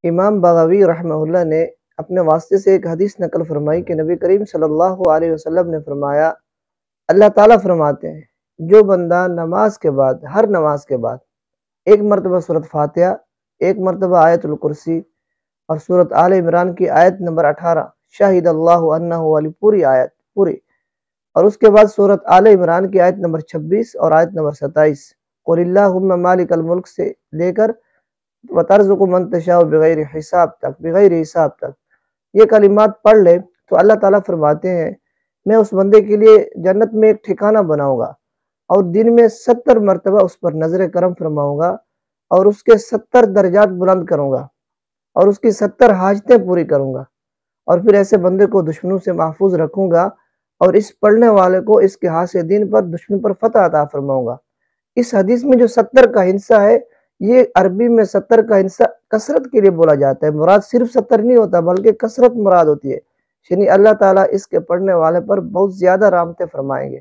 امام بغوی رحمہ اللہ نے اپنے واسطے سے ایک حدیث نقل فرمائی کہ نبی کریم صلی اللہ علیہ وسلم نے فرمایا، اللہ تعالیٰ فرماتے ہیں جو بندہ نماز کے بعد، ہر نماز کے بعد ایک مرتبہ سورۃ فاتحہ، ایک مرتبہ آیت الکرسی اور سورۃ آل عمران کی آیت نمبر 18 شاہد اللہ انہ والی پوری آیت پوری، اور اس کے بعد سورۃ آل عمران کی آیت نمبر 26 اور آیت نمبر 27 قل اللہم مالک الملک سے لے کر وَتَرْزُقُ مَن تَشَاءُ بغیر حساب تک یہ کلمات پڑھ لے تو اللہ تعالیٰ فرماتے ہیں میں اس بندے کے لیے جنت میں ایک ٹھکانہ بناؤں گا اور دن میں 70 مرتبہ اس پر نظر کرم فرماؤں گا اور اس کے 70 درجات بلند کروں گا اور اس کی 70 حاجتیں پوری کروں گا، اور پھر ایسے بندے کو دشمنوں سے محفوظ رکھوں گا اور اس پڑھنے والے کو اس کے ہاتھ سے دین پر دشمن پر فتح عطا فرماؤں گا۔ اس حدیث میں جو 70 کا ہندسہ ہے، یہ عربی میں 70 کا ہندسہ کثرت کے لیے بولا جاتا ہے، مراد صرف 70 نہیں ہوتا بلکہ کثرت مراد ہوتی ہے، یعنی اللہ تعالیٰ اس کے پڑھنے والے پر بہت زیادہ رحمتیں فرمائیں گے۔